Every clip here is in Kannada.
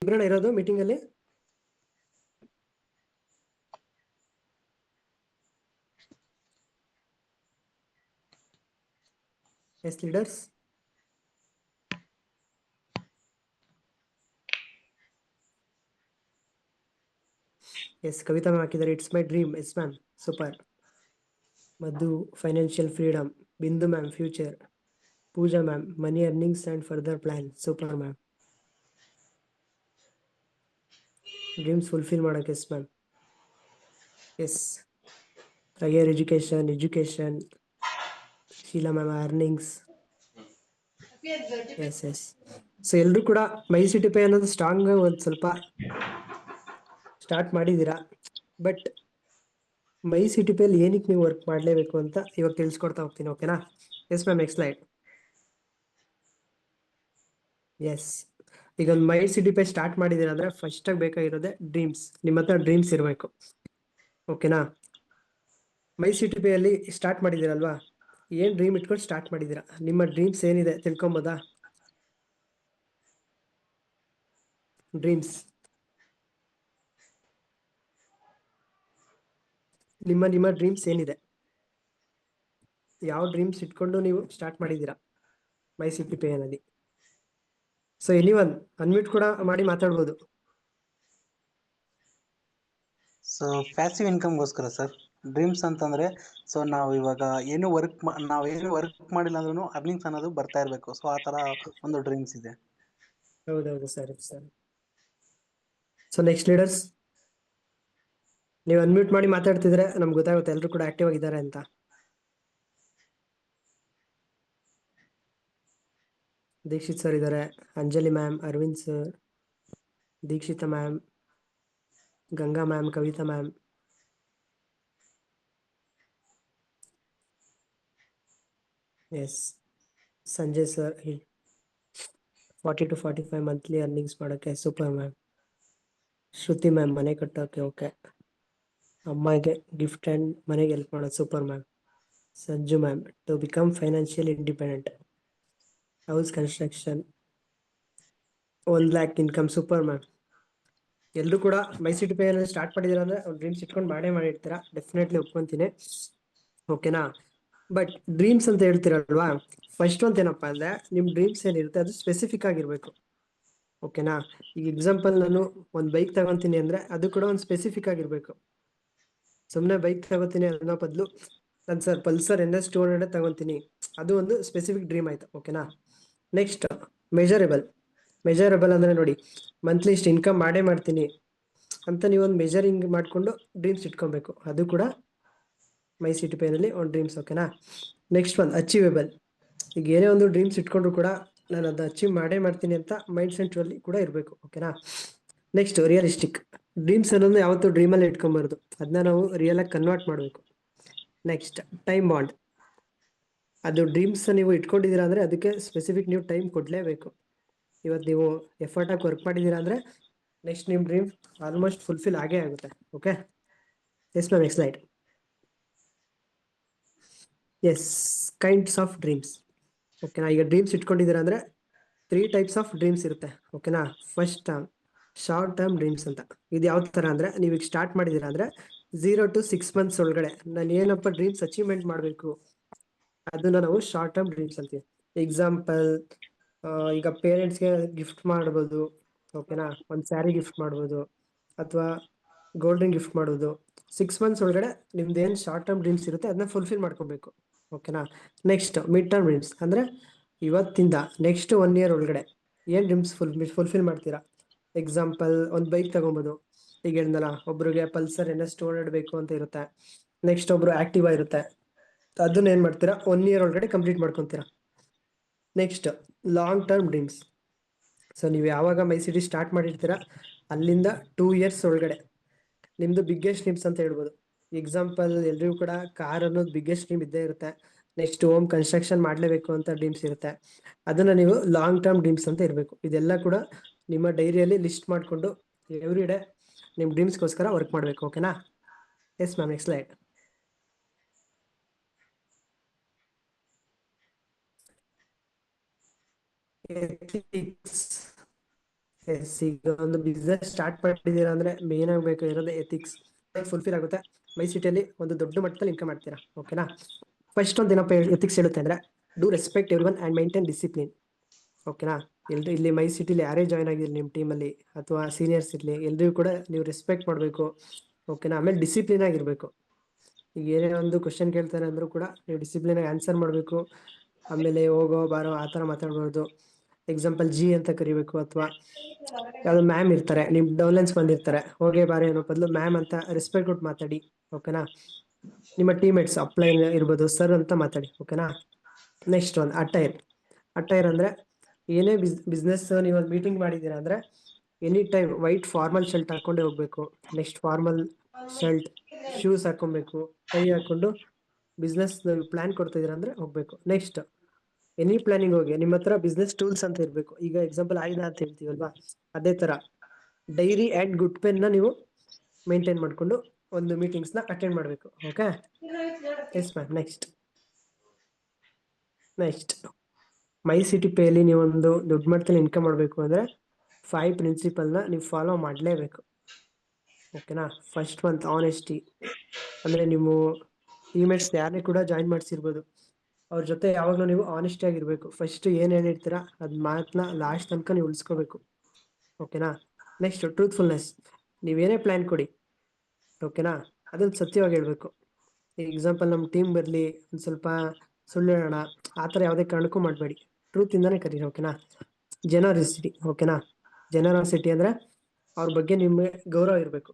ಇಬ್ರಣ್ಣ ಇರೋದು ಮೀಟಿಂಗ್ ಅಲ್ಲಿ? Yes leaders. Yes Kavita ma'am ಹಾಕಿದ್ದಾರೆ. It's my dream. Yes ma'am, super. Madhu financial freedom. Bindu ma'am future. Pooja ma'am money earnings and further plan. Super ma'am. Dreams fulfil ಮಾಡಕ್ಕೆ. Yes ma'am. Yes higher education. Sheela ma'am earnings. Yes yes. So ಎಲ್ರು ಕೂಡ ಮೈ ಸಿಟಿ ಪೇ ಅನ್ನೋದು ಸ್ಟ್ರಾಂಗ್ ಒಂದು ಸ್ವಲ್ಪ ಸ್ಟಾರ್ಟ್ ಮಾಡಿದ್ದೀರಾ. ಬಟ್ ಮೈ ಸಿಟಿ ಪೇಲಿ ಏನಕ್ಕೆ ನೀವು ವರ್ಕ್ ಮಾಡಲೇಬೇಕು ಅಂತ ಇವಾಗ ತಿಳಿಸ್ಕೊಡ್ತಾ ಹೋಗ್ತೀನಿ. ಓಕೆನಾ? Yes ma'am, next slide. Yes, ಈಗ ಒಂದು ಮೈ ಸಿಟಿ ಪೇ ಸ್ಟಾರ್ಟ್ ಮಾಡಿದ್ದೀರಾ ಅಂದ್ರೆ ಫಸ್ಟ್ ಆಗಿ ಬೇಕಾಗಿರೋದೇ ಡ್ರೀಮ್ಸ್. ನಿಮ್ಮ ಹತ್ರ ಡ್ರೀಮ್ಸ್ ಇರಬೇಕು. ಓಕೆನಾ? ಮೈ ಸಿಟಿ ಪೇ ಅಲ್ಲಿ ಸ್ಟಾರ್ಟ್ ಮಾಡಿದ್ದೀರಲ್ವಾ, ಏನ್ ಡ್ರೀಮ್ ಇಟ್ಕೊಂಡು ಸ್ಟಾರ್ಟ್ ಮಾಡಿದ್ದೀರಾ? ನಿಮ್ಮ ಡ್ರೀಮ್ಸ್ ಏನಿದೆ ತಿಳ್ಕೊಬೋದಾ? ಡ್ರೀಮ್ಸ್, ನಿಮ್ಮ ಡ್ರೀಮ್ಸ್ ಏನಿದೆ? ಯಾವ ಡ್ರೀಮ್ಸ್ ಇಟ್ಕೊಂಡು ನೀವು ಸ್ಟಾರ್ಟ್ ಮಾಡಿದ್ದೀರಾ ಮೈ ಸಿಟಿ ಪೇ ಅಲ್ಲಿ? ಸೊ ಎನಿವನ್ ಅನ್ಮ್ಯೂಟ್ ಕೂಡ ಮಾಡಿ ಮಾತಾಡ್ಬೋದು. ಸೊ ಪ್ಯಾಸಿವ್ ಇನ್ಕಮ್ಗೋಸ್ಕರ ಸರ್ ಡ್ರೀಮ್ಸ್ ಅಂತಂದ್ರೆ, ಸೊ ನಾವು ಇವಾಗ ಏನು ವರ್ಕ್ ಮಾಡಿಲ್ಲ ಅಂದ್ರೂ ಅರ್ನಿಂಗ್ಸ್ ಅನ್ನೋದು ಬರ್ತಾ ಇರಬೇಕು. ಸೊ ಆ ತರ ಒಂದು ಡ್ರೀಮ್ಸ್ ಇದೆ. ಹೌದೌದು ಸರ್. ಸೊ ನೆಕ್ಸ್ಟ್ ಲೀಡರ್ಸ್, ನೀವು ಅನ್ಮ್ಯೂಟ್ ಮಾಡಿ ಮಾತಾಡ್ತಿದ್ರೆ ನಮ್ಗೆ ಗೊತ್ತಾಗುತ್ತೆ ಎಲ್ಲರೂ ಕೂಡ ಆಕ್ಟಿವ್ ಆಗಿದ್ದಾರೆ ಅಂತ. ದೀಕ್ಷಿತ್ ಸರ್ ಇದ್ದಾರೆ, Anjali ma'am, Arvind sir, Dikshita ma'am, Ganga ma'am, Kavita ma'am. Yes, Sanjay sir 40 to 45 monthly earnings ಮಾಡೋಕ್ಕೆ. Super ma'am. ಶ್ರುತಿ ಮ್ಯಾಮ್ ಮನೆ ಕಟ್ಟೋಕೆ. ಓಕೆ. ಅಮ್ಮಗೆ ಗಿಫ್ಟ್ ಆ್ಯಂಡ್ ಮನೆಗೆ ಹೆಲ್ಪ್ ಮಾಡೋದು. Super ma'am. Sanju ma'am to become financial independent. House construction 1 lakh income. Super ma'am. ಎಲ್ಲರೂ ಕೂಡ ಮೈ ಸಿಟಿ ಪೇ ಸ್ಟಾರ್ಟ್ ಮಾಡಿದ್ದೀರಾ ಅಂದ್ರೆ ಡ್ರೀಮ್ಸ್ ಇಟ್ಕೊಂಡು ಮಾಡಿರ್ತೀರಾ. ಡೆಫಿನೆಟ್ಲಿ ಒಪ್ಕೊಂತೀನಿ. ಓಕೆನಾ? ಬಟ್ ಡ್ರೀಮ್ಸ್ ಅಂತ ಹೇಳ್ತೀರಲ್ವಾ, ಫಸ್ಟ್ ಒಂದು ಏನಪ್ಪಾ ಅಂದ್ರೆ ನಿಮ್ ಡ್ರೀಮ್ಸ್ ಏನಿರುತ್ತೆ ಅದು ಸ್ಪೆಸಿಫಿಕ್ ಆಗಿರ್ಬೇಕು. ಓಕೆನಾ? ಈಗ ಎಕ್ಸಾಂಪಲ್ ನಾನು ಒಂದು ಬೈಕ್ ತಗೊಂತೀನಿ ಅಂದ್ರೆ ಅದು ಕೂಡ ಒಂದು ಸ್ಪೆಸಿಫಿಕ್ ಆಗಿರ್ಬೇಕು. ಸುಮ್ಮನೆ ಬೈಕ್ ತಗೋತೀನಿ ಅನ್ನೋ ಬದಲು ನಾನು ಸರ್ ಪಲ್ಸರ್ NS 200 ತಗೊಂತೀನಿ, ಅದು ಒಂದು ಸ್ಪೆಸಿಫಿಕ್ ಡ್ರೀಮ್ ಆಯ್ತು. ಓಕೆನಾ? ನೆಕ್ಸ್ಟ್ ಮೆಜರಬಲ್ ಅಂದ್ರೆ ನೋಡಿ, ಮಂತ್ಲಿ ಇಷ್ಟು ಇನ್ಕಮ್ ಮಾಡ್ತೀನಿ ಅಂತ ನೀವೊಂದು ಮೆಜರಿಂಗ್ ಮಾಡಿಕೊಂಡು ಡ್ರೀಮ್ಸ್ ಇಟ್ಕೊಬೇಕು. ಅದು ಕೂಡ ಮೈ ಸಿಟಿ ಪೇನಲ್ಲಿ ಒಂದು ಡ್ರೀಮ್ಸ್. ಓಕೆನಾ? ನೆಕ್ಸ್ಟ್ ಒಂದು ಅಚೀವೇಬಲ್. ಈಗ ಏನೇ ಒಂದು ಡ್ರೀಮ್ಸ್ ಇಟ್ಕೊಂಡ್ರು ಕೂಡ ನಾನು ಅದನ್ನ ಅಚೀವ್ ಮಾಡ್ತೀನಿ ಅಂತ ಮೈಂಡ್ ಸೆಟ್ ಅಲ್ಲಿ ಕೂಡ ಇರಬೇಕು. ಓಕೆನಾ? Next realistic. ಡ್ರೀಮ್ಸ್ ಅನ್ನೋದು ಯಾವತ್ತೂ ಡ್ರೀಮಲ್ಲಿ ಇಟ್ಕೊಂಬಾರ್ದು, ಅದನ್ನ ನಾವು ರಿಯಲ್ ಆಗಿ ಕನ್ವರ್ಟ್ ಮಾಡಬೇಕು. Next time bond. ಅದು ಡ್ರೀಮ್ಸ್ ನೀವು ಇಟ್ಕೊಂಡಿದ್ದೀರಾ ಅಂದ್ರೆ ಅದಕ್ಕೆ ಸ್ಪೆಸಿಫಿಕ್ ನೀವು ಟೈಮ್ ಕೊಡಲೇಬೇಕು. ಇವತ್ತು ನೀವು ಎಫರ್ಟ್ ಆಗಿ ವರ್ಕ್ ಮಾಡಿದ್ದೀರಾ ಅಂದ್ರೆ ನೆಕ್ಸ್ಟ್ ನಿಮ್ಮ ಡ್ರೀಮ್ ಆಲ್ಮೋಸ್ಟ್ ಫುಲ್ಫಿಲ್ ಆಗೇ ಆಗುತ್ತೆ. Okay? Yes ma'am, next slide. Yes, kinds of dreams. ಓಕೆನಾ? ಈಗ ಡ್ರೀಮ್ಸ್ ಇಟ್ಕೊಂಡಿದ್ದೀರಾ ಅಂದ್ರೆ 3 ಟೈಪ್ಸ್ ಆಫ್ ಡ್ರೀಮ್ಸ್ ಇರುತ್ತೆ. ಓಕೆನಾ? ಫಸ್ಟ್ ಶಾರ್ಟ್ ಟರ್ಮ್ ಡ್ರೀಮ್ಸ್ ಅಂತ. ಇದು ಯಾವ ತರ ಅಂದ್ರೆ, ನೀವೀಗ ಸ್ಟಾರ್ಟ್ ಮಾಡಿದ್ದೀರಾ ಅಂದ್ರೆ 0 to 6 months ಒಳಗಡೆ ನಾನು ಏನಪ್ಪ ಡ್ರೀಮ್ಸ್ ಅಚೀವ್ಮೆಂಟ್ ಮಾಡಬೇಕು ಅದನ್ನ ನಾವು ಶಾರ್ಟ್ ಟರ್ಮ್ ಡ್ರೀಮ್ಸ್ ಅಂತೀವಿ. ಎಕ್ಸಾಂಪಲ್, ಈಗ ಪೇರೆಂಟ್ಸ್ಗೆ ಗಿಫ್ಟ್ ಮಾಡ್ಬೋದು. ಓಕೆನಾ? ಒಂದು ಸ್ಯಾರಿ ಗಿಫ್ಟ್ ಮಾಡ್ಬೋದು ಅಥವಾ ಗೋಲ್ಡನ್ ಗಿಫ್ಟ್ ಮಾಡೋದು. 6 months ಒಳಗಡೆ ನಿಮ್ದು ಏನು ಶಾರ್ಟ್ ಟರ್ಮ್ ಡ್ರೀಮ್ಸ್ ಇರುತ್ತೆ ಅದನ್ನ ಫುಲ್ಫಿಲ್ ಮಾಡ್ಕೋಬೇಕು. ಓಕೆನಾ? ನೆಕ್ಸ್ಟ್ ಮಿಡ್ ಟರ್ಮ್ ಡ್ರೀಮ್ಸ್ ಅಂದ್ರೆ ಇವತ್ತಿಂದ ನೆಕ್ಸ್ಟ್ 1 year ಒಳಗಡೆ ಏನ್ ಡ್ರೀಮ್ಸ್ ಫುಲ್ಫಿಲ್ ಮಾಡ್ತೀರಾ. ಎಕ್ಸಾಂಪಲ್, ಒಂದು ಬೈಕ್ ತಗೊಬೋದು. ಈಗ ಹೇಳಿದ್ನಲ್ಲ, ಒಬ್ರಿಗೆ ಪಲ್ಸರ್ NS 200 ಬೇಕು ಅಂತ ಇರುತ್ತೆ, ನೆಕ್ಸ್ಟ್ ಒಬ್ರು ಆಕ್ಟಿವಾ ಇರುತ್ತೆ. ಅದನ್ನ ಏನ್ ಮಾಡ್ತೀರಾ, 1 year ಒಳಗಡೆ ಕಂಪ್ಲೀಟ್ ಮಾಡ್ಕೊಂತೀರಾ. Next long term dreams. So ನೀವು ಯಾವಾಗ ಮೈ ಸಿಟಿ ಸ್ಟಾರ್ಟ್ ಮಾಡಿರ್ತೀರಾ ಅಲ್ಲಿಂದ 2 years ಒಳಗಡೆ ನಿಮ್ದು ಬಿಗ್ಗೆಸ್ಟ್ ಡ್ರೀಮ್ಸ್ ಅಂತ ಹೇಳ್ಬೋದು. ಎಕ್ಸಾಂಪಲ್, ಎಲ್ರಿಗೂ ಕೂಡ ಕಾರ್ ಅನ್ನೋದು ಬಿಗ್ಗೆಸ್ಟ್ ಡ್ರೀಮ್ ಇದ್ದೇ ಇರುತ್ತೆ. ನೆಕ್ಸ್ಟ್ ಹೋಮ್ ಕನ್ಸ್ಟ್ರಕ್ಷನ್ ಮಾಡಲೇಬೇಕು ಅಂತ ಡ್ರೀಮ್ಸ್ ಇರುತ್ತೆ. ಅದನ್ನ ನೀವು ಲಾಂಗ್ ಟರ್ಮ್ ಡ್ರೀಮ್ಸ್ ಅಂತ ಇರಬೇಕು. ಇದೆಲ್ಲ ಕೂಡ ನಿಮ್ಮ ಡೈರಿಯಲ್ಲಿ ಲಿಸ್ಟ್ ಮಾಡಿಕೊಂಡು ಎವ್ರಿ ಡೇ ನಿಮ್ಮ ಡ್ರೀಮ್ಸ್ಗೋಸ್ಕರ ವರ್ಕ್ ಮಾಡಬೇಕು. ಓಕೆನಾ? Yes ma'am, next slide. Ethics. Yes, ಈಗ ಒಂದು ಬಿಸ್ನೆಸ್ ಸ್ಟಾರ್ಟ್ ಮಾಡಿದ್ದೀರಾ ಅಂದ್ರೆ ಮೇನ್ ಆಗಬೇಕು ಇರೋದು ಎಥಿಕ್ಸ್ ಫುಲ್ಫಿಲ್ ಆಗುತ್ತೆ. ಮೈ ಸಿಟಿಯಲ್ಲಿ ಒಂದು ದೊಡ್ಡ ಮಟ್ಟದಲ್ಲಿ ಇನ್ಕಮ್ ಮಾಡ್ತೀರಾ. ಓಕೆನಾ. ಫಸ್ಟ್ ಒಂದು ಏನಪ್ಪ ಎಥಿಕ್ಸ್ ಹೇಳುತ್ತೆ ಅಂದ್ರೆ do respect every one and maintain discipline. ಓಕೆನಾ. ಇಲ್ಲಿ ಮೈ ಸಿಟಿಲಿ ಯಾರೇ ಜಾಯ್ನ್ ಆಗಿರಲಿ ನಿಮ್ಮ ಟೀಮಲ್ಲಿ ಅಥವಾ ಸೀನಿಯರ್ಸ್ ಇರಲಿ, ಎಲ್ರಿಗೂ ಕೂಡ ನೀವು ರೆಸ್ಪೆಕ್ಟ್ ಮಾಡಬೇಕು. ಓಕೆನಾ. ಆಮೇಲೆ ಡಿಸಿಪ್ಲಿನ್ ಆಗಿರ್ಬೇಕು. ಈಗ ಏನೇ ಒಂದು ಕ್ವಶನ್ ಕೇಳ್ತಾರೆ ಅಂದ್ರೂ ಕೂಡ ನೀವು ಡಿಸಿಪ್ಲಿನ್ ಆಗಿ ಆನ್ಸರ್ ಮಾಡಬೇಕು. ಆಮೇಲೆ ಹೋಗೋ ಬಾರೋ ಆ ಥರ ಮಾತಾಡ್ಬಾರ್ದು. ಎಕ್ಸಾಂಪಲ್ ಜಿ ಅಂತ ಕರಿಬೇಕು, ಅಥವಾ ಯಾವ್ದು ಮ್ಯಾಮ್ ಇರ್ತಾರೆ, ನಿಮ್ ಡೌನ್ಲೈನ್ಸ್ ಬಂದಿರ್ತಾರೆ, ಹೋಗಿ ಬಾರಿ ಅನ್ನೋ ಬದಲು ಮ್ಯಾಮ್ ಅಂತ ರೆಸ್ಪೆಕ್ಟ್ ಕೊಟ್ಟು ಮಾತಾಡಿ. ಓಕೆನಾ. ನಿಮ್ಮ ಟೀಮೇಟ್ಸ್ ಅಪ್ಲೈನ್ ಇರ್ಬೋದು, ಸರ್ ಅಂತ ಮಾತಾಡಿ. ಓಕೆನಾ. ನೆಕ್ಸ್ಟ್ ಒಂದು ಅಟೈರ್ ಅಂದ್ರೆ ಏನೇ ಬಿಸ್ನೆಸ್ ನೀವು ಒಂದು ಮೀಟಿಂಗ್ ಮಾಡಿದ್ದೀರಾ ಅಂದ್ರೆ any time white formal shirt ಹಾಕೊಂಡೇ ಹೋಗ್ಬೇಕು. ನೆಕ್ಸ್ಟ್ ಫಾರ್ಮಲ್ ಶರ್ಟ್, ಶೂಸ್ ಹಾಕೊಬೇಕು, ಟೈ ಹಾಕೊಂಡು ಬಿಸ್ನೆಸ್ ಪ್ಲಾನ್ ಕೊಡ್ತಾ ಇದೀರ ಅಂದ್ರೆ ಹೋಗ್ಬೇಕು. ನೆಕ್ಸ್ಟ್ ಎನಿ ಪ್ಲಾನಿಂಗ್ ಹೋಗಿ ನಿಮ್ಮ ಹತ್ರ ಬಿಸ್ನೆಸ್ ಟೂಲ್ಸ್ ಅಂತ ಇರ್ಬೇಕು. ಈಗ ಎಕ್ಸಾಂಪಲ್ ಆಯ್ದ ಅಂತ ಹೇಳ್ತೀವಲ್ವಾ, ಅದೇ ತರ ಡೈರಿ ಅಂಡ್ ಗುಡ್ ಪೆನ್ ನ ನೀವು ಮೇಂಟೈನ್ ಮಾಡ್ಕೊಂಡು ಒಂದು ಮೀಟಿಂಗ್ಸ್ ನ ಅಟೆಂಡ್ ಮಾಡಬೇಕು. ಓಕೆ. Yes ma'am. ನೆಕ್ಸ್ಟ್ ಮೈ ಸಿಟಿ ಪೇಯಲ್ಲಿ ನೀವು ಒಂದು ದೊಡ್ಡ ಮಟ್ಟದಲ್ಲಿ ಇನ್ಕಮ್ ಮಾಡಬೇಕು ಅಂದ್ರೆ 5 ಪ್ರಿನ್ಸಿಪಲ್ನ ನೀವು ಫಾಲೋ ಮಾಡಲೇಬೇಕು. ಓಕೆನಾ. ಫಸ್ಟ್ ಒಂದು ಆನೆಸ್ಟಿ, ಅಂದ್ರೆ ನೀವು ಟೀಮೇಟ್ಸ್ ಯಾರನ್ನೇ ಕೂಡ ಜಾಯಿನ್ ಮಾಡಿಸಿರ್ಬೋದು, ಅವ್ರ ಜೊತೆ ಯಾವಾಗಲೂ ನೀವು ಆನೆಸ್ಟ್ ಆಗಿರ್ಬೇಕು. ಫಸ್ಟ್ ಏನ್ ಹೇಳಿರ್ತೀರಾ ಅದ್ ಮಾತನ್ನ ಲಾಸ್ಟ್ ತನಕ ನೀವು ಉಳಿಸ್ಕೋಬೇಕು. ಓಕೆನಾ. ನೆಕ್ಸ್ಟ್ ಟ್ರೂತ್ಫುಲ್ನೆಸ್, ನೀವೇನೇ ಪ್ಲಾನ್ ಕೊಡಿ, ಓಕೆನಾ, ಅದನ್ನ ಸತ್ಯವಾಗಿ ಹೇಳ್ಬೇಕು. ಎಕ್ಸಾಂಪಲ್ ನಮ್ಮ ಟೀಮ್ ಬರಲಿ ಒಂದು ಸ್ವಲ್ಪ ಸುಳ್ಳು ಹೇಳೋಣ, ಆ ಥರ ಯಾವುದೇ ಕಾರಣಕ್ಕೂ ಮಾಡಬೇಡಿ. ಟ್ರೂತ್ ಇಂದಾನೆ ಕರೀರಿ. ಓಕೆನಾ. ಜನರಸಿಟಿ. ಓಕೆನಾ. ಜನರಸಿಟಿ ಅಂದ್ರೆ ಅವ್ರ ಬಗ್ಗೆ ನಿಮಗೆ ಗೌರವ ಇರಬೇಕು.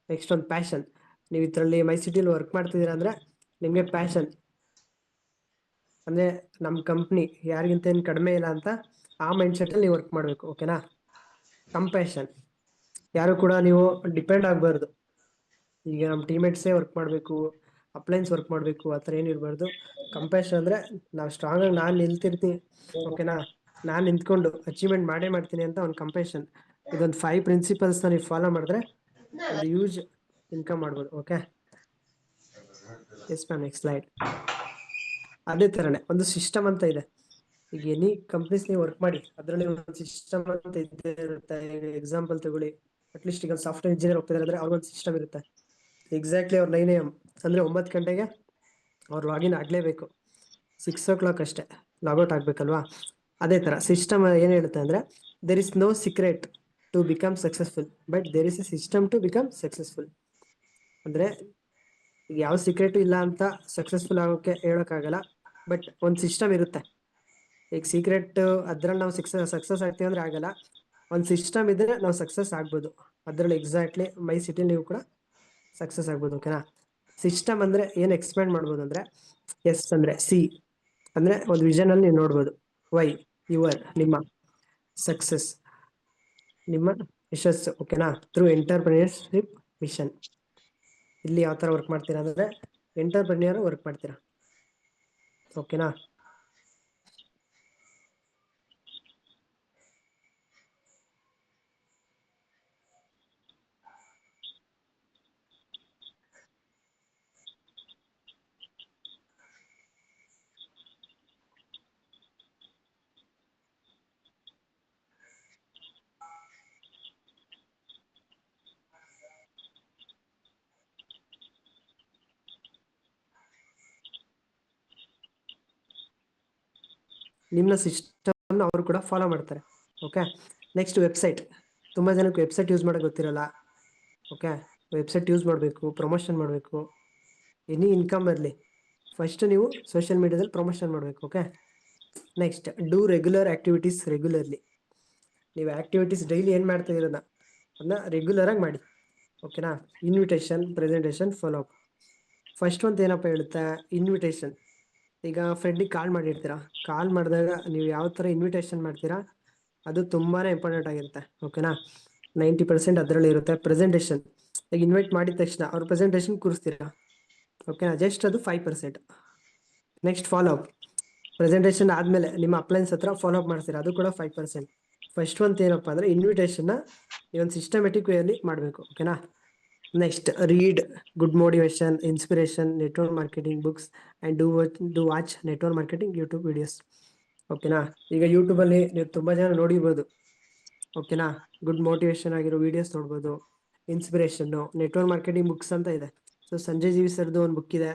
ನೆಕ್ಸ್ಟ್ ಒಂದು ಪ್ಯಾಷನ್, ನೀವು ಇದರಲ್ಲಿ ಮೈ ಸಿಟಿಲಿ ವರ್ಕ್ ಮಾಡ್ತಿದ್ದೀರಾ ಅಂದ್ರೆ ನಿಮಗೆ ಪ್ಯಾಷನ್ ಅಂದ್ರೆ ನಮ್ಮ ಕಂಪ್ನಿ ಯಾರಿಗಿಂತ ಏನು ಕಡಿಮೆ ಇಲ್ಲ ಅಂತ ಆ ಮೈಂಡ್ ಸೆಟ್ ಅಲ್ಲಿ ನೀವು ವರ್ಕ್ ಮಾಡಬೇಕು. ಓಕೆನಾ. ಕಂಪ್ಯಾಷನ್, ಯಾರು ಕೂಡ ನೀವು ಡಿಪೆಂಡ್ ಆಗಬಾರ್ದು. ಈಗ ನಮ್ಮ ಟೀಮೇಟ್ಸೇ ವರ್ಕ್ ಮಾಡಬೇಕು, ಅಪ್ಲೈನ್ಸ್ ವರ್ಕ್ ಮಾಡಬೇಕು, ಆ ಥರ ಏನಿರಬಾರ್ದು. ಕಂಪ್ಯಾಷನ್ ಅಂದ್ರೆ ನಾವು ಸ್ಟ್ರಾಂಗ್ ಆಗಿ ನಾನು ನಿಲ್ತಿರ್ತೀನಿ. ಓಕೆನಾ. ನಾನು ನಿಂತ್ಕೊಂಡು ಅಚೀವ್ಮೆಂಟ್ ಮಾಡೇ ಮಾಡ್ತೀನಿ ಅಂತ ಒಂದು ಕಂಪ್ಯಾಷನ್. ಇದೊಂದು 5 ಪ್ರಿನ್ಸಿಪಲ್ಸ್ನ ನೀವು ಫಾಲೋ ಮಾಡಿದ್ರೆ ಒಂದು ಯೂಸ್ ಇನ್ಕಮ್ ಮಾಡ್ಬೋದು. Okay. Yes ma'am. Next slide. ಅದೇ ಥರನೇ ಒಂದು ಸಿಸ್ಟಮ್ ಅಂತ ಇದೆ. ಈಗ ಎನಿ ಕಂಪ್ನೀಸ್ ನೀವು ವರ್ಕ್ ಮಾಡಿ ಅದರಲ್ಲಿ ಒಂದು ಸಿಸ್ಟಮ್ ಅಂತ ಇದ್ದೇ ಇರುತ್ತೆ. ಈಗ ಎಕ್ಸಾಂಪಲ್ ತಗೊಳ್ಳಿ, ಅಟ್ಲೀಸ್ಟ್ ಈಗ ಸಾಫ್ಟ್ವೇರ್ ಇಂಜಿನಿಯರ್ ಹೋಗ್ತಿದ್ದಾರೆ ಅಂದ್ರೆ ಅವ್ರಿಗೊಂದು ಸಿಸ್ಟಮ್ ಇರುತ್ತೆ. ಎಕ್ಸಾಕ್ಟ್ಲಿ ಅವ್ರು 9 AM ಅಂದ್ರೆ 9 ಗಂಟೆಗೆ ಅವ್ರು ಲಾಗಿನ್ ಆಗಲೇಬೇಕು. 6 o'clock ಅಷ್ಟೇ ಲಾಗೌಟ್ ಆಗಬೇಕಲ್ವಾ. ಅದೇ ಥರ ಸಿಸ್ಟಮ್ ಏನು ಹೇಳುತ್ತೆ ಅಂದರೆ there is no secret to become successful but there is a system to become successful. ಅಂದರೆ ಯಾವ ಸೀಕ್ರೆಟು ಇಲ್ಲ ಅಂತ ಸಕ್ಸಸ್ಫುಲ್ ಆಗೋಕ್ಕೆ ಹೇಳೋಕ್ಕಾಗಲ್ಲ, ಬಟ್ ಒಂದು ಸಿಸ್ಟಮ್ ಇರುತ್ತೆ. ಈಗ ಸೀಕ್ರೆಟ್ ಅದ್ರಲ್ಲಿ ನಾವು ಸಕ್ಸಸ್ ಆಗ್ತೀವಿ ಅಂದ್ರೆ ಆಗಲ್ಲ. ಒಂದು ಸಿಸ್ಟಮ್ ಇದ್ರೆ ನಾವು ಸಕ್ಸಸ್ ಆಗ್ಬೋದು. ಅದರಲ್ಲಿ ಎಕ್ಸಾಕ್ಟ್ಲಿ ಮೈ ಸಿಟಿ ನೀವು ಕೂಡ ಸಕ್ಸಸ್ ಆಗ್ಬೋದು. ಓಕೆನಾ. ಸಿಸ್ಟಮ್ ಅಂದ್ರೆ ಏನು ಎಕ್ಸ್ಪ್ಲೇನ್ ಮಾಡ್ಬೋದು ಅಂದ್ರೆ, ಎಸ್ ಅಂದ್ರೆ ಸಿ ಅಂದ್ರೆ ಒಂದು ವಿಷನ್ ಅಲ್ಲಿ ನೀವು ನೋಡ್ಬೋದು. ವೈ ಯುವರ್ ನಿಮ್ಮ ಸಕ್ಸಸ್, ನಿಮ್ಮ ಯಶಸ್ಸು. ಓಕೆನಾ. Through entrepreneurship mission. ಇಲ್ಲಿ ಯಾವ ಥರ ವರ್ಕ್ ಮಾಡ್ತೀರಾ ಅಂದ್ರೆ ಎಂಟರ್ಪ್ರಿನಿಯರ್ ವರ್ಕ್ ಮಾಡ್ತೀರಾ. ಓಕೆನಾ. ನಿಮ್ಮ ಸಿಸ್ಟಮ್ ಅವರು ಕೂಡ ಫಾಲೋ ಮಾಡ್ತಾರೆ. ಓಕೆ. Next website. ತುಂಬ ಜನಕ್ಕೆ ವೆಬ್ಸೈಟ್ ಯೂಸ್ ಮಾಡೋಕೆ ಗೊತ್ತಿರಲ್ಲ. ಓಕೆ. ವೆಬ್ಸೈಟ್ ಯೂಸ್ ಮಾಡಬೇಕು, ಪ್ರಮೋಷನ್ ಮಾಡಬೇಕು, ಎನಿ ಇನ್ಕಮ್ ಇರಲಿ ಫಸ್ಟ್ ನೀವು ಸೋಷಿಯಲ್ ಮೀಡಿಯಾದಲ್ಲಿ ಪ್ರಮೋಷನ್ ಮಾಡಬೇಕು. Okay. Next do regular activities regularly. ನೀವು ಆಕ್ಟಿವಿಟೀಸ್ ಡೈಲಿ ಏನು ಮಾಡ್ತಾ ಇರೋದನ್ನ ಅದನ್ನ ರೆಗ್ಯುಲರ್ ಆಗಿ ಮಾಡಿ. ಓಕೆನಾ. Invitation, presentation, follow up. First ಒಂದು ಏನಪ್ಪ ಹೇಳುತ್ತೆ, ಇನ್ವಿಟೇಷನ್. ಈಗ ಫ್ರೆಂಡಿಗೆ ಕಾಲ್ ಮಾಡಿರ್ತೀರಾ, ಕಾಲ್ ಮಾಡಿದಾಗ ನೀವು ಯಾವ ಥರ ಇನ್ವಿಟೇಷನ್ ಮಾಡ್ತೀರಾ ಅದು ತುಂಬಾ ಇಂಪಾರ್ಟೆಂಟ್ ಆಗಿರುತ್ತೆ. ಓಕೆನಾ. 90% ಅದರಲ್ಲಿ ಇರುತ್ತೆ. ಪ್ರೆಸೆಂಟೇಷನ್, ಈಗ ಇನ್ವೈಟ್ ಮಾಡಿದ ತಕ್ಷಣ ಅವ್ರ ಪ್ರೆಸೆಂಟೇಷನ್ ಕೂರಿಸ್ತೀರಾ. ಓಕೆನಾ. ಜಸ್ಟ್ ಅದು 5%. Next follow up. ಪ್ರೆಸೆಂಟೇಷನ್ ಆದಮೇಲೆ ನಿಮ್ಮ ಅಪ್ಲೈನ್ಸ್ ಹತ್ರ ಫಾಲೋ ಅಪ್ ಮಾಡ್ತೀರಾ, ಅದು ಕೂಡ 5%. ಫಸ್ಟ್ ಒಂದು ಏನಪ್ಪ ಅಂದರೆ ಇನ್ವಿಟೇಷನ್ನ ಈ ಒಂದು ಸಿಸ್ಟಮೆಟಿಕ್ ವೇಯಲ್ಲಿ ಮಾಡಬೇಕು. ಓಕೆನಾ. Next read good motivation, inspiration, network marketing books and do watch network marketing YouTube videos. ಓಕೆನಾ. ಈಗ ಯೂಟ್ಯೂಬಲ್ಲಿ ನೀವು ತುಂಬ ಜನ ನೋಡಿರ್ಬೋದು, ಓಕೆನಾ. ಗುಡ್ ಮೋಟಿವೇಶನ್ ಆಗಿರೋ ವಿಡಿಯೋಸ್ ನೋಡ್ಬೋದು, ಇನ್ಸ್ಪಿರೇಷನ್, ನೆಟ್ವರ್ಕ್ ಮಾರ್ಕೆಟಿಂಗ್ ಬುಕ್ಸ್ ಅಂತ ಇದೆ. ಸೊ ಸಂಜಯ್ ಜೀವಿ ಸರ್ದು ಒಂದು ಬುಕ್ ಇದೆ,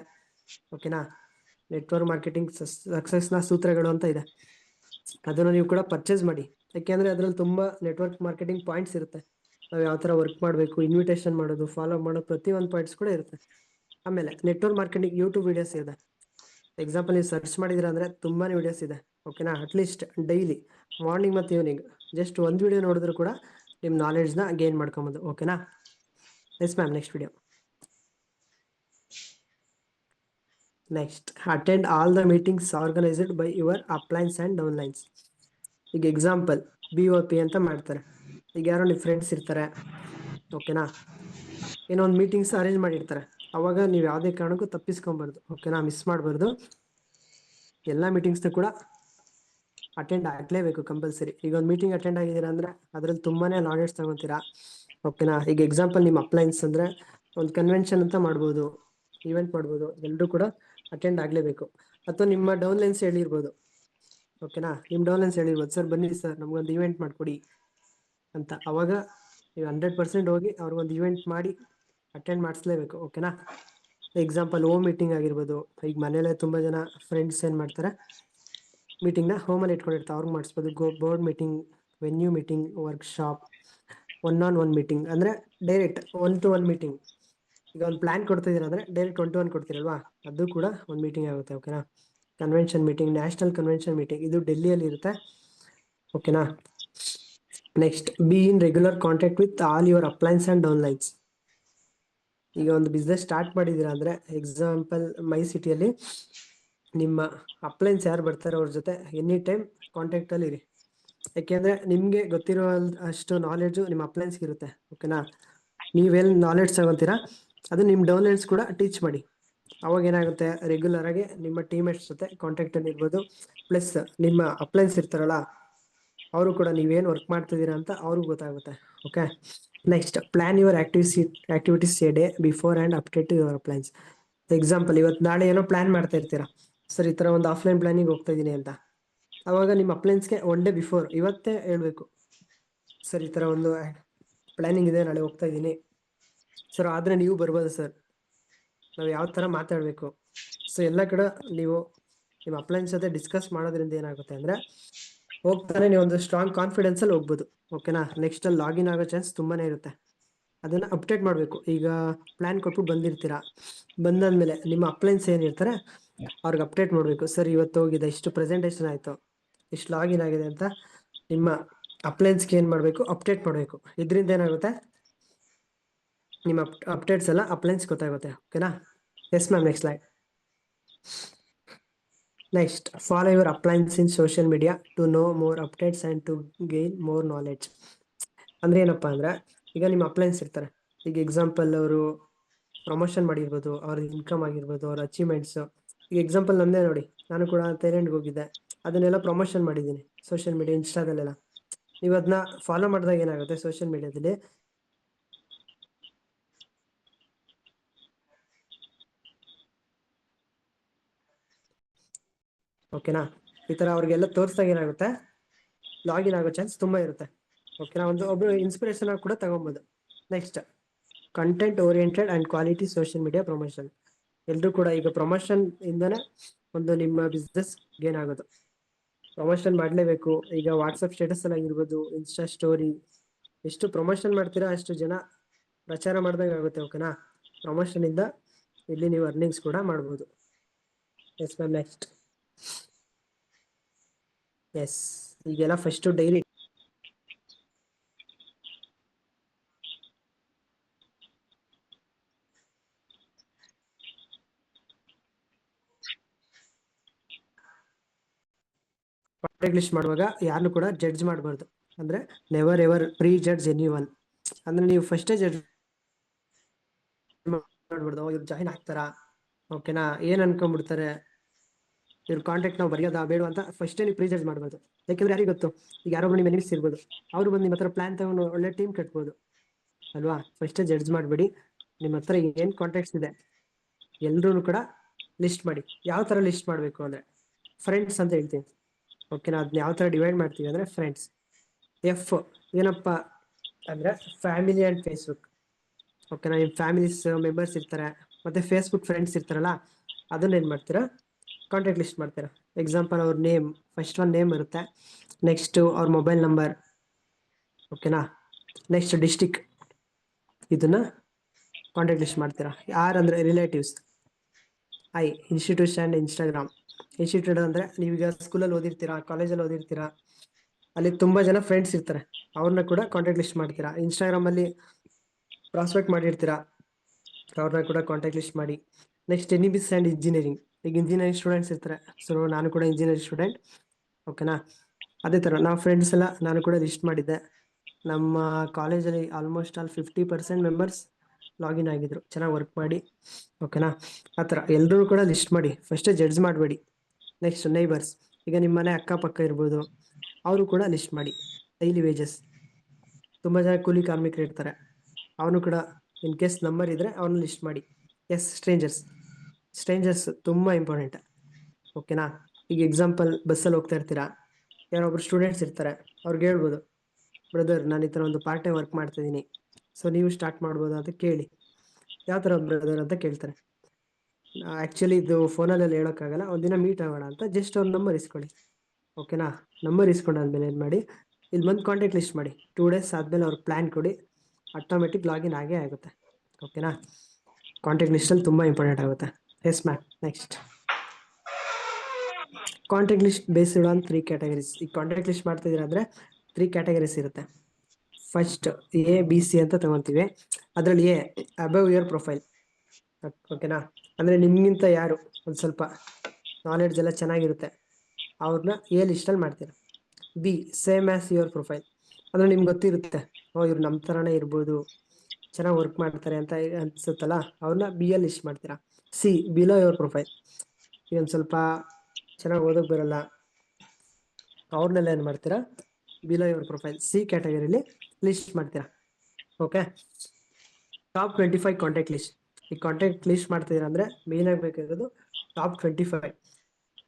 ಓಕೆನಾ. ನೆಟ್ವರ್ಕ್ ಮಾರ್ಕೆಟಿಂಗ್ ಸಕ್ಸಸ್ನ ಸೂತ್ರಗಳು ಅಂತ ಇದೆ, ಅದನ್ನು ನೀವು ಕೂಡ ಪರ್ಚೇಸ್ ಮಾಡಿ. ಯಾಕೆಂದ್ರೆ ಅದ್ರಲ್ಲಿ ತುಂಬಾ ನೆಟ್ವರ್ಕ್ ಮಾರ್ಕೆಟಿಂಗ್ ಪಾಯಿಂಟ್ಸ್ ಇರುತ್ತೆ. ನಾವು ಯಾವ ತರ ವರ್ಕ್ ಮಾಡಬೇಕು, ಇನ್ವಿಟೇಷನ್ ಮಾಡೋದು, ಫಾಲೋ ಮಾಡೋದು, ಪ್ರತಿಯೊಂದು ಪಾಯಿಂಟ್ಸ್ ಕೂಡ ಇರುತ್ತೆ. ಆಮೇಲೆ ನೆಟ್ವರ್ಕ್ ಮಾರ್ಕೆಟಿಂಗ್ ಯೂಟ್ಯೂಬ್ ವಿಡಿಯೋಸ್ ಇದೆ. ಎಕ್ಸಾಂಪಲ್ ನೀವು ಸರ್ಚ್ ಮಾಡಿದಿರ ಅಂದ್ರೆ ತುಂಬಾನೇ ವಿಡಿಯೋಸ್ ಇದೆ, ಓಕೆನಾ. ಅಟ್ಲೀಸ್ಟ್ ಡೈಲಿ ಮಾರ್ನಿಂಗ್ ಮತ್ತು ಈವ್ನಿಂಗ್ ಜಸ್ಟ್ ಒಂದು ವಿಡಿಯೋ ನೋಡಿದ್ರು ಕೂಡ ನಿಮ್ಮ ನಾಲೆಡ್ಜ್ನ ಗೇನ್ ಮಾಡ್ಕೊಬೋದು, ಓಕೆನಾ. Yes ma'am, next video. Next, attend all the meetings organised by your uplines and downlines. ಈಗ ಎಕ್ಸಾಂಪಲ್ BOP ಅಂತ ಮಾಡ್ತಾರೆ. ಈಗ ಯಾರೋ ನಿಮ್ಮ ಫ್ರೆಂಡ್ಸ್ ಇರ್ತಾರೆ, ಓಕೆನಾ. ಏನೋ ಒಂದು ಮೀಟಿಂಗ್ಸ್ ಅರೇಂಜ್ ಮಾಡಿರ್ತಾರೆ, ಅವಾಗ ನೀವು ಯಾವುದೇ ಕಾರಣಕ್ಕೂ ತಪ್ಪಿಸ್ಕೊಬಾರ್ದು, ಓಕೆನಾ. ಮಿಸ್ ಮಾಡಬಾರ್ದು. ಎಲ್ಲ ಮೀಟಿಂಗ್ಸ್ನ ಕೂಡ ಅಟೆಂಡ್ ಆಗಲೇಬೇಕು ಕಂಪಲ್ಸರಿ. ಈಗ ಒಂದು ಮೀಟಿಂಗ್ ಅಟೆಂಡ್ ಆಗಿದ್ದೀರಾ ಅಂದರೆ ಅದ್ರಲ್ಲಿ ತುಂಬಾನೇ ನಾಲೆಡ್ಜ್ ತಗೊತೀರಾ, ಓಕೆನಾ. ಈಗ ಎಕ್ಸಾಂಪಲ್ ನಿಮ್ಮ ಅಪ್ಲೈನ್ಸ್ ಅಂದರೆ ಒಂದು ಕನ್ವೆನ್ಷನ್ ಅಂತ ಮಾಡ್ಬೋದು, ಈವೆಂಟ್ ಮಾಡ್ಬೋದು, ಎಲ್ಲರೂ ಕೂಡ ಅಟೆಂಡ್ ಆಗಲೇಬೇಕು. ಅಥವಾ ನಿಮ್ಮ ಡೌನ್ಲೈನ್ಸ್ ಹೇಳಿರ್ಬೋದು, ಓಕೆನಾ. ನಿಮ್ಮ ಡೌನ್ಲೈನ್ಸ್ ಹೇಳಿರ್ಬೋದು, ಸರ್ ಬನ್ನಿ ಸರ್ ನಮಗೊಂದು ಈವೆಂಟ್ ಮಾಡಿಕೊಡಿ ಅಂತ. ಅವಾಗ ನೀವು 100% ಹೋಗಿ ಅವ್ರಿಗೊಂದು ಈವೆಂಟ್ ಮಾಡಿ ಅಟೆಂಡ್ ಮಾಡಿಸ್ಲೇಬೇಕು, ಓಕೆನಾ. ಎಕ್ಸಾಂಪಲ್ ಹೋಮ್ ಮೀಟಿಂಗ್ ಆಗಿರ್ಬೋದು. ಈಗ ಮನೇಲೆ ತುಂಬ ಜನ ಫ್ರೆಂಡ್ಸ್ ಏನು ಮಾಡ್ತಾರೆ, ಮೀಟಿಂಗ್ನ ಹೋಮಲ್ಲಿ ಇಟ್ಕೊಂಡಿರ್ತಾರೆ, ಅವ್ರಿಗೆ ಮಾಡಿಸ್ಬೋದು. Board meeting, venue meeting, workshop, one meeting ಅಂದರೆ ಡೈರೆಕ್ಟ್ 1-to-1 ಮೀಟಿಂಗ್. ಈಗ ಒಂದು ಪ್ಲಾನ್ ಕೊಡ್ತಿದ್ದೀರಾ ಅಂದರೆ ಡೈರೆಕ್ಟ್ 1-to-1 ಕೊಡ್ತೀರಲ್ವಾ, ಅದು ಕೂಡ ಒಂದು ಮೀಟಿಂಗ್ ಆಗುತ್ತೆ, ಓಕೆನಾ. Convention meeting, national convention meeting, ಇದು ಡೆಲ್ಲಿಯಲ್ಲಿ ಇರುತ್ತೆ, ಓಕೆನಾ. Next, be in regular contact with all your uplines and downlines. ಈಗ ಒಂದು ಬಿಸ್ನೆಸ್ ಸ್ಟಾರ್ಟ್ ಮಾಡಿದ್ದೀರಾ ಅಂದರೆ ಎಕ್ಸಾಂಪಲ್ ಮೈ ಸಿಟಿಯಲ್ಲಿ ನಿಮ್ಮ ಅಪ್ಲೈನ್ಸ್ ಯಾರು ಬರ್ತಾರೆ ಅವ್ರ ಜೊತೆ ಎನಿ ಟೈಮ್ ಕಾಂಟ್ಯಾಕ್ಟಲ್ಲಿ ಇರಿ. ಯಾಕೆಂದರೆ ನಿಮಗೆ ಗೊತ್ತಿರೋ ಅಷ್ಟು ನಾಲೆಡ್ಜು ನಿಮ್ಮ ಅಪ್ಲೈನ್ಸ್ಗೆ ಇರುತ್ತೆ, ಓಕೆನಾ. ನೀವೆಲ್ಲಿ ನಾಲೆಡ್ಜ್ ತಗೊತೀರಾ ಅದು ನಿಮ್ಮ ಡೌನ್ಲೈನ್ಸ್ ಕೂಡ ಟೀಚ್ ಮಾಡಿ. ಅವಾಗ ಏನಾಗುತ್ತೆ, ರೆಗ್ಯುಲರ್ ಆಗಿ ನಿಮ್ಮ ಟೀಮೇಟ್ಸ್ ಜೊತೆ ಕಾಂಟ್ಯಾಕ್ಟಲ್ಲಿ ಇರ್ಬೋದು. ಪ್ಲಸ್ ನಿಮ್ಮ ಅಪ್ಲೈನ್ಸ್ ಇರ್ತಾರಲ್ಲ, ಅವರು ಕೂಡ ನೀವೇನು ವರ್ಕ್ ಮಾಡ್ತಿದ್ದೀರಾ ಅಂತ ಅವ್ರಿಗೆ ಗೊತ್ತಾಗುತ್ತೆ, okay. Next, plan your activities a day before and update to your uplines. Example ಇವತ್ತು ನಾಳೆ ಏನೋ ಪ್ಲಾನ್ ಮಾಡ್ತಾ ಇರ್ತೀರಾ, ಸರ್ ಈ ಥರ ಒಂದು ಆಫ್ಲೈನ್ ಪ್ಲಾನಿಂಗ್ ಹೋಗ್ತಾ ಇದ್ದೀನಿ ಅಂತ. ಅವಾಗ ನಿಮ್ಮ ಅಪ್ಲೈನ್ಸ್ಗೆ 1 ಡೇ ಬಿಫೋರ್ ಇವತ್ತೇ ಹೇಳಬೇಕು, ಸರ್ ಈ ಥರ ಒಂದು ಪ್ಲಾನಿಂಗ್ ಇದೆ, ನಾಳೆ ಹೋಗ್ತಾ ಇದ್ದೀನಿ ಸರ್, ಆದರೆ ನೀವು ಬರ್ಬೋದು ಸರ್, ನಾವು ಯಾವ ಥರ ಮಾತಾಡಬೇಕು. ಸೊ ಎಲ್ಲ ಕಡೆ ನೀವು ನಿಮ್ಮ ಅಪ್ಲೈನ್ಸ್ ಜೊತೆ ಡಿಸ್ಕಸ್ ಮಾಡೋದ್ರಿಂದ ಏನಾಗುತ್ತೆ ಅಂದರೆ ಹೋಗ್ತಾನೆ ನೀವು ಒಂದು ಸ್ಟ್ರಾಂಗ್ ಕಾನ್ಫಿಡೆನ್ಸಲ್ಲಿ ಹೋಗ್ಬೋದು, ಓಕೆನಾ. ನೆಕ್ಸ್ಟ್ ಅಲ್ಲಿ ಲಾಗಿನ್ ಆಗೋ ಚಾನ್ಸ್ ತುಂಬಾ ಇರುತ್ತೆ, ಅದನ್ನು ಅಪ್ಡೇಟ್ ಮಾಡಬೇಕು. ಈಗ ಪ್ಲ್ಯಾನ್ ಕೊಟ್ಟು ಬಂದಿರ್ತೀರಾ, ಬಂದಾದ್ಮೇಲೆ ನಿಮ್ಮ ಅಪ್ಲೈನ್ಸ್ ಏನಿರ್ತಾರೆ ಅವ್ರಿಗೆ ಅಪ್ಡೇಟ್ ಮಾಡಬೇಕು, ಸರ್ ಇವತ್ತು ಹೋಗಿದೆ, ಇಷ್ಟು ಪ್ರೆಸೆಂಟೇಷನ್ ಆಯಿತು, ಇಷ್ಟು ಲಾಗಿನ್ ಆಗಿದೆ ಅಂತ ನಿಮ್ಮ ಅಪ್ಲೈನ್ಸ್ಗೆ ಏನು ಮಾಡಬೇಕು, ಅಪ್ಡೇಟ್ ಮಾಡಬೇಕು. ಇದರಿಂದ ಏನಾಗುತ್ತೆ, ನಿಮ್ಮ ಅಪ್ಡೇಟ್ಸ್ ಎಲ್ಲ ಅಪ್ಲೈನ್ಸ್ ಗೊತ್ತಾಗುತ್ತೆ, ಓಕೆನಾ. Yes ma'am, next slide. Next, follow your uplines in social media to know more updates and to gain more knowledge. ಅಂದರೆ ಏನಪ್ಪ ಅಂದರೆ, ಈಗ ನಿಮ್ಮ ಅಪ್ಲೈನ್ಸ್ ಇರ್ತಾರೆ, ಈಗ ಎಕ್ಸಾಂಪಲ್ ಅವರು ಪ್ರಮೋಷನ್ ಮಾಡಿರ್ಬೋದು, ಅವ್ರ ಇನ್ಕಮ್ ಆಗಿರ್ಬೋದು, ಅವ್ರ ಅಚೀವ್ಮೆಂಟ್ಸು. ಈಗ ಎಕ್ಸಾಂಪಲ್ ನಮ್ಮದೇ ನೋಡಿ, ನಾನು ಕೂಡ ಥೈಲ್ಯಾಂಡ್ಗೆ ಹೋಗಿದ್ದೆ, ಅದನ್ನೆಲ್ಲ ಪ್ರಮೋಷನ್ ಮಾಡಿದ್ದೀನಿ ಸೋಷಿಯಲ್ ಮೀಡಿಯಾ, ಇನ್ಸ್ಟಾದಲ್ಲೆಲ್ಲ. ನೀವು ಅದನ್ನ ಫಾಲೋ ಮಾಡಿದಾಗ ಏನಾಗುತ್ತೆ, ಸೋಷಿಯಲ್ ಮೀಡಿಯಾದಲ್ಲಿ ಓಕೆನಾ, ಈ ಥರ ಅವ್ರಿಗೆಲ್ಲ ತೋರಿಸಿದಾಗ ಏನಾಗುತ್ತೆ, ಲಾಗಿನ್ ಆಗೋ ಚಾನ್ಸ್ ತುಂಬ ಇರುತ್ತೆ, ಓಕೆನಾ. ಒಬ್ಬರು ಇನ್ಸ್ಪಿರೇಷನ್ ಆಗಿ ಕೂಡ ತಗೊಬೋದು. Next, content oriented and quality social media promotion. ಎಲ್ಲರೂ ಕೂಡ ಈಗ ಪ್ರಮೋಷನ್ ಇಂದನೇ ಒಂದು ನಿಮ್ಮ ಬಿಸ್ನೆಸ್ ಗೇನ್ ಆಗೋದು, ಪ್ರಮೋಷನ್ ಮಾಡಲೇಬೇಕು. ಈಗ ವಾಟ್ಸಪ್ ಸ್ಟೇಟಸಲ್ಲಿ ಆಗಿರ್ಬೋದು, ಇನ್ಸ್ಟಾ ಸ್ಟೋರಿ, ಎಷ್ಟು ಪ್ರಮೋಷನ್ ಮಾಡ್ತೀರಾ ಅಷ್ಟು ಜನ ಪ್ರಚಾರ ಮಾಡ್ದಂಗೆ ಆಗುತ್ತೆ, ಓಕೆನಾ. ಪ್ರಮೋಷನಿಂದ ಇಲ್ಲಿ ನೀವು ಅರ್ನಿಂಗ್ಸ್ ಕೂಡ ಮಾಡ್ಬೋದು. Yes ma'am, next. ಎಸ್, ಈಗೆಲ್ಲ ಫಸ್ಟು ಡೈಲಿ ಕಾಂಟ್ಯಾಕ್ಟ್ ಲಿಸ್ಟ್ ಮಾಡುವಾಗ ಯಾರನ್ನು ಕೂಡ ಜಡ್ಜ್ ಮಾಡಬಾರ್ದು. ಅಂದರೆ never ever prejudge anyone. ಅಂದರೆ ನೀವು ಫಸ್ಟೇ ಜಡ್ಜ್ ಮಾಡ್ಬಾರ್ದು, ಇವ್ರು ಜಾಯಿನ್ ಆಗ್ತಾರಾ, ಓಕೆನಾ, ಏನು ಅನ್ಕೊಂಡ್ಬಿಡ್ತಾರೆ, ಇವ್ರ ಕಾಂಟ್ಯಾಕ್ಟ್ ನಾವು ಬರೆಯೋದಾ ಬೇಡ ಅಂತ ಫಸ್ಟೇ ನೀವು ಪ್ರೀ ಜಡ್ಜ್ ಮಾಡ್ಬೋದು. ಯಾಕೆಂದ್ರೆ ಯಾರಿಗೆ ಗೊತ್ತು, ಈಗ ಯಾರೊಬ್ಬರು ನಿಮ್ಮ ಎನಿಮಿಸ್ ಇರ್ಬೋದು, ಅವರು ಬಂದು ನಿಮ್ಮ ಹತ್ರ ಪ್ಲಾನ್ ತಗೊಂಡು ಒಳ್ಳೆ ಟೀಮ್ ಕಟ್ಬೋದು ಅಲ್ವಾ. ಫಸ್ಟೇ ಜಡ್ಜ್ ಮಾಡಿಬಿಡಿ. ನಿಮ್ಮ ಹತ್ರ ಏನು ಕಾಂಟ್ಯಾಕ್ಟ್ಸ್ ಇದೆ ಎಲ್ಲರೂ ಕೂಡ ಲಿಸ್ಟ್ ಮಾಡಿ. ಯಾವ ಥರ ಲಿಸ್ಟ್ ಮಾಡಬೇಕು ಅಂದರೆ ಫ್ರೆಂಡ್ಸ್ ಅಂತ ಹೇಳ್ತೀನಿ, ಓಕೆನಾ. ಅದನ್ನ ಯಾವ ಥರ ಡಿವೈಡ್ ಮಾಡ್ತೀವಿ ಅಂದರೆ ಫ್ರೆಂಡ್ಸ್, ಎಫ್ ಏನಪ್ಪ ಅಂದ್ರೆ ಫ್ಯಾಮಿಲಿ ಆ್ಯಂಡ್ ಫೇಸ್ಬುಕ್. ಓಕೆನಾ, ನಿಮ್ಮ ಫ್ಯಾಮಿಲೀಸ್ ಮೆಂಬರ್ಸ್ ಇರ್ತಾರೆ ಮತ್ತೆ ಫೇಸ್ಬುಕ್ ಫ್ರೆಂಡ್ಸ್ ಇರ್ತಾರಲ್ಲ, ಅದನ್ನ ಏನು ಮಾಡ್ತೀರಾ, ಕಾಂಟ್ಯಾಕ್ಟ್ ಲಿಸ್ಟ್ ಮಾಡ್ತೀರಾ. ಎಕ್ಸಾಂಪಲ್ ಅವ್ರ ನೇಮ್, ಫಸ್ಟ್ ಒಂದು ನೇಮ್ ಇರುತ್ತೆ, ನೆಕ್ಸ್ಟ್ ಅವ್ರ ಮೊಬೈಲ್ ನಂಬರ್, ಓಕೆನಾ, ನೆಕ್ಸ್ಟ್ ಡಿಸ್ಟಿಕ್, ಇದನ್ನ ಕಾಂಟ್ಯಾಕ್ಟ್ ಲಿಸ್ಟ್ ಮಾಡ್ತೀರಾ. ಯಾರು ಅಂದರೆ relatives. I institution Instagram. Institute ಅಂದರೆ ನೀವೀಗ ಸ್ಕೂಲಲ್ಲಿ ಓದಿರ್ತೀರಾ, ಕಾಲೇಜಲ್ಲಿ ಓದಿರ್ತೀರಾ, ಅಲ್ಲಿ ತುಂಬ ಜನ ಫ್ರೆಂಡ್ಸ್ ಇರ್ತಾರೆ, ಅವ್ರನ್ನ ಕೂಡ ಕಾಂಟ್ಯಾಕ್ಟ್ ಲಿಸ್ಟ್ ಮಾಡ್ತೀರಾ. ಇನ್ಸ್ಟಾಗ್ರಾಮಲ್ಲಿ ಪ್ರಾಸ್ಪೆಕ್ಟ್ ಮಾಡಿರ್ತೀರಾ, ಅವ್ರನ್ನ ಕೂಡ ಕಾಂಟ್ಯಾಕ್ಟ್ ಲಿಸ್ಟ್ ಮಾಡಿ. Next MBBS and engineering. ಈಗ ಇಂಜಿನಿಯರಿಂಗ್ ಸ್ಟೂಡೆಂಟ್ಸ್ ಇರ್ತಾರೆ, ಸೊ ನಾನು ಕೂಡ ಇಂಜಿನಿಯರಿಂಗ್ ಸ್ಟೂಡೆಂಟ್, ಓಕೆನಾ. ಅದೇ ಥರ ನಾವು ಫ್ರೆಂಡ್ಸ್ ಎಲ್ಲ ನಾನು ಕೂಡ ಲಿಸ್ಟ್ ಮಾಡಿದ್ದೆ. ನಮ್ಮ ಕಾಲೇಜಲ್ಲಿ ಆಲ್ಮೋಸ್ಟ್ ಆಲ್ 50% ಮೆಂಬರ್ಸ್ ಲಾಗಿನ್ ಆಗಿದ್ರು, ಚೆನ್ನಾಗಿ ವರ್ಕ್ ಮಾಡಿ, ಓಕೆನಾ. ಆ ಥರ ಎಲ್ಲರೂ ಕೂಡ ಲಿಸ್ಟ್ ಮಾಡಿ, ಫಸ್ಟೇ ಜಡ್ಜ್ ಮಾಡಬೇಡಿ. ನೆಕ್ಸ್ಟ್ ನೈಬರ್ಸ್, ಈಗ ನಿಮ್ಮ ಮನೆ ಅಕ್ಕಪಕ್ಕ ಇರ್ಬೋದು, ಅವರು ಕೂಡ ಲಿಸ್ಟ್ ಮಾಡಿ. ಡೈಲಿ ವೇಜಸ್, ತುಂಬ ಜನ ಕೂಲಿ ಕಾರ್ಮಿಕರು ಇರ್ತಾರೆ, ಅವನು ಕೂಡ ಇನ್ ಕೇಸ್ ನಂಬರ್ ಇದ್ದರೆ ಅವನು ಲಿಸ್ಟ್ ಮಾಡಿ. ಎಸ್ ಸ್ಟ್ರೇಂಜರ್ಸ್ ತುಂಬ ಇಂಪಾರ್ಟೆಂಟ್, ಓಕೆನಾ. ಈಗ ಎಕ್ಸಾಂಪಲ್ ಬಸ್ಸಲ್ಲಿ ಹೋಗ್ತಾ ಇರ್ತೀರಾ, ಯಾರೊಬ್ರು ಸ್ಟೂಡೆಂಟ್ಸ್ ಇರ್ತಾರೆ, ಅವ್ರಿಗೆ ಹೇಳ್ಬೋದು, ಬ್ರದರ್ ನಾನು ಈ ಥರ ಒಂದು ಪಾರ್ಟ್ ಟೈಮ್ ವರ್ಕ್ ಮಾಡ್ತಿದ್ದೀನಿ, ಸೊ ನೀವು ಸ್ಟಾರ್ಟ್ ಮಾಡ್ಬೋದು ಅಂತ ಕೇಳಿ. ಯಾವ ಥರ ಬ್ರದರ್ ಅಂತ ಕೇಳ್ತಾರೆ. ಆ್ಯಕ್ಚುಲಿ ಇದು ಫೋನಲ್ಲೆಲ್ಲ ಹೇಳೋಕ್ಕಾಗಲ್ಲ, ಒಂದಿನ ಮೀಟ್ ಆಗೋಣ ಅಂತ ಜಸ್ಟ್ ಅವ್ರ ನಂಬರ್ ಇಸ್ಕೊಳ್ಳಿ, ಓಕೆನಾ. ನಂಬರ್ ಇಸ್ಕೊಂಡಾದ್ಮೇಲೆ ಏನು ಮಾಡಿ, ಇಲ್ಲಿ ಬಂದು ಕಾಂಟ್ಯಾಕ್ಟ್ ಲಿಸ್ಟ್ ಮಾಡಿ. 2 days ಆದಮೇಲೆ ಅವ್ರ ಪ್ಲ್ಯಾನ್ ಕೊಡಿ, ಆಟೋಮೆಟಿಕ್ ಲಾಗಿನ್ ಆಗೇ ಆಗುತ್ತೆ, ಓಕೆನಾ. ಕಾಂಟ್ಯಾಕ್ಟ್ ಲಿಸ್ಟಲ್ಲಿ ತುಂಬ ಇಂಪಾರ್ಟೆಂಟ್ ಆಗುತ್ತೆ. S ma'am. Next contact list based on 3 categories. ಈ ಕಾಂಟ್ಯಾಕ್ಟ್ ಲಿಸ್ಟ್ ಮಾಡ್ತಿದ್ದೀರಾ ಅಂದರೆ 3 ಕ್ಯಾಟಗರೀಸ್ ಇರುತ್ತೆ. ಫಸ್ಟ್ ಎ ಬಿ ಸಿ ಅಂತ ತಗೊತೀವಿ. ಅದರಲ್ಲಿ ಎ ಅಬವ್ ಯುವರ್ ಪ್ರೊಫೈಲ್, ಓಕೆನಾ. ಅಂದರೆ ನಿಮಗಿಂತ ಯಾರು ಒಂದು ಸ್ವಲ್ಪ ನಾಲೆಡ್ಜ್ ಎಲ್ಲ ಚೆನ್ನಾಗಿರುತ್ತೆ, ಅವ್ರನ್ನ ಎ ಲಿಸ್ಟಲ್ಲಿ ಮಾಡ್ತೀರಾ. B same as your profile, ಅಂದರೆ ನಿಮ್ಗೆ ಗೊತ್ತಿರುತ್ತೆ, ಇವ್ರು ನಮ್ಮ ಥರನೇ ಇರ್ಬೋದು, ಚೆನ್ನಾಗಿ ವರ್ಕ್ ಮಾಡ್ತಾರೆ ಅಂತ ಅನ್ಸುತ್ತಲ್ಲ, ಅವ್ರನ್ನ ಬಿ ಅಲ್ಲಿ ಲಿಸ್ಟ್ ಮಾಡ್ತೀರಾ. ಸಿ ಬಿಲೋ ಯುವರ್ ಪ್ರೊಫೈಲ್, ಒಂದು ಸ್ವಲ್ಪ ಚೆನ್ನಾಗಿ ಓದೋಕೆ ಬರಲ್ಲ, ಅವ್ರನ್ನೆಲ್ಲ ಏನು ಮಾಡ್ತೀರಾ, ಬಿಲೋ ಯುವರ್ ಪ್ರೊಫೈಲ್ ಸಿ ಕ್ಯಾಟಗರಿಲಿ ಲಿಸ್ಟ್ ಮಾಡ್ತೀರಾ. ಓಕೆ. Top 25 contact list. ಈ ಕಾಂಟ್ಯಾಕ್ಟ್ ಲಿಸ್ಟ್ ಮಾಡ್ತಿದ್ದೀರಾ ಅಂದರೆ ಮೇನ್ ಆಗಬೇಕಾಗಿರೋದು ಟಾಪ್ 25.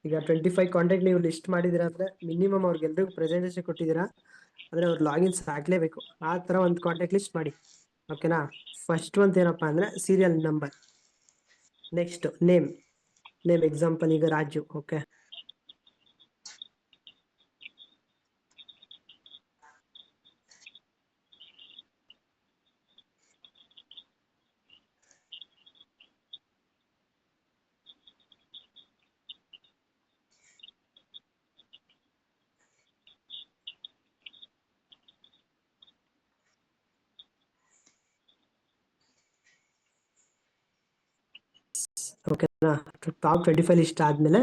ಈಗ 25 ಕಾಂಟ್ಯಾಕ್ಟ್ ನೀವು ಲಿಸ್ಟ್ ಮಾಡಿದ್ದೀರಾ ಅಂದರೆ ಮಿನಿಮಮ್ ಅವ್ರಿಗೆಲ್ರಿಗೂ ಪ್ರೆಸೆಂಟೇಷನ್ ಕೊಟ್ಟಿದ್ದೀರಾ ಅಂದರೆ ಅವ್ರು ಲಾಗಿನ್ಸ್ ಆಗಲೇಬೇಕು, ಆ ಥರ ಒಂದು ಕಾಂಟ್ಯಾಕ್ಟ್ ಲಿಸ್ಟ್ ಮಾಡಿ, ಓಕೆನಾ. ಫಸ್ಟ್ ಒಂದು ಏನಪ್ಪ ಅಂದರೆ serial number. Next name example ಈಗ ರಾಜು, ಓಕೆ. ಓಕೆನಾ. ಟಾಪ್ 25 ಲಿಸ್ಟ್ ಆದಮೇಲೆ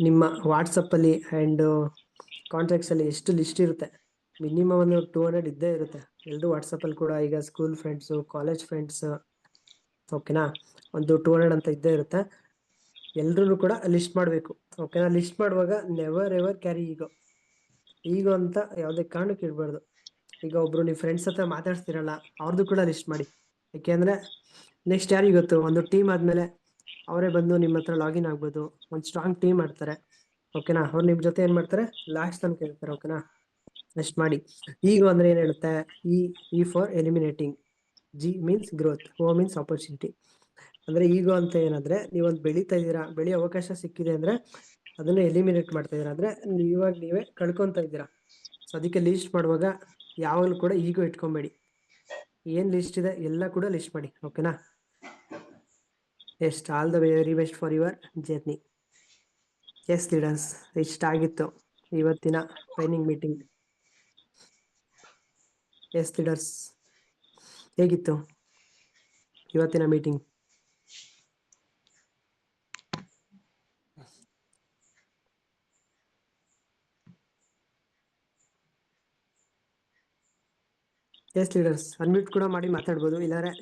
ನಿಮ್ಮ ವಾಟ್ಸಪ್ಪಲ್ಲಿ ಆ್ಯಂಡ್ ಕಾಂಟ್ಯಾಕ್ಟ್ಸಲ್ಲಿ ಎಷ್ಟು ಲಿಸ್ಟ್ ಇರುತ್ತೆ, ಮಿನಿಮಮ್ ಒಂದು 200 ಇದ್ದೇ ಇರುತ್ತೆ. ಎಲ್ಲರೂ ವಾಟ್ಸಪ್ಪಲ್ಲಿ ಕೂಡ ಈಗ ಸ್ಕೂಲ್ ಫ್ರೆಂಡ್ಸು, ಕಾಲೇಜ್ ಫ್ರೆಂಡ್ಸ್, ಓಕೆನಾ, ಒಂದು 200 ಅಂತ ಇದ್ದೇ ಇರುತ್ತೆ. ಎಲ್ಲರೂ ಕೂಡ ಲಿಸ್ಟ್ ಮಾಡಬೇಕು, ಓಕೆನಾ. ಲಿಸ್ಟ್ ಮಾಡುವಾಗ ನೆವರ್ ಎವರ್ ಕ್ಯಾರಿ ಈಗೋ ಅಂತ ಯಾವುದೇ ಕಾರಣಕ್ಕೆ ಇಡಬಾರ್ದು. ಈಗ ಒಬ್ಬರು ನೀವು ಫ್ರೆಂಡ್ಸ್ ಹತ್ರ ಮಾತಾಡ್ಸ್ತಿರಲ್ಲ, ಅವ್ರದ್ದು ಕೂಡ ಲಿಸ್ಟ್ ಮಾಡಿ. ಯಾಕೆಂದರೆ ನೆಕ್ಸ್ಟ್ ಯಾರಿಗೆ ಗೊತ್ತು, ಒಂದು ಟೀಮ್ ಆದಮೇಲೆ ಅವರೇ ಬಂದು ನಿಮ್ಮ ಹತ್ರ ಲಾಗಿನ್ ಆಗ್ಬೋದು, ಒಂದು ಸ್ಟ್ರಾಂಗ್ ಟೀಮ್ ಮಾಡ್ತಾರೆ, ಓಕೆನಾ. ಅವ್ರು ನಿಮ್ಮ ಜೊತೆ ಏನು ಮಾಡ್ತಾರೆ, ಲಾಸ್ಟ್ ತನಕ ಇರ್ತಾರೆ, ಓಕೆನಾ. ನೆಕ್ಸ್ಟ್ ಮಾಡಿ. ಈಗೋ ಅಂದರೆ ಏನು ಹೇಳುತ್ತೆ, E for eliminating, G means growth, O means opportunity. ಅಂದರೆ ಈಗೋ ಅಂತ ಏನಂದರೆ ನೀವೊಂದು ಬೆಳೀತಾ ಇದ್ದೀರಾ, ಬೆಳೆಯೋ ಅವಕಾಶ ಸಿಕ್ಕಿದೆ ಅಂದರೆ ಅದನ್ನು ಎಲಿಮಿನೇಟ್ ಮಾಡ್ತಾ ಇದ್ದೀರಾ, ಅಂದರೆ ನೀವೇ ಕಳ್ಕೊತಾ ಇದ್ದೀರಾ. ಸೊ ಅದಕ್ಕೆ ಲೀಸ್ಟ್ ಮಾಡುವಾಗ ಯಾವಾಗಲೂ ಕೂಡ ಈಗೋ ಇಟ್ಕೊಬೇಡಿ, ಏನು ಲಿಸ್ಟ್ ಇದೆ ಎಲ್ಲ ಕೂಡ ಲಿಸ್ಟ್ ಮಾಡಿ, ಓಕೆನಾ. Yes, all the very best for your journey. Yes leaders, ಇಷ್ಟ ಆಗಿತ್ತು ಇವತ್ತಿನ ಟ್ರೈನಿಂಗ್ ಮೀಟಿಂಗ್. ಎಸ್ ಲೀಡರ್ಸ್, ಹೇಗಿತ್ತು ಇವತ್ತಿನ ಮೀಟಿಂಗ್? ಎಸ್ ಲೀಡರ್ಸ್, ಅನ್ಮ್ಯೂಟ್ ಕೂಡ ಮಾಡಿ ಮಾತಾಡ್ಬೋದು, ಇಲ್ಲಾಂದರೆ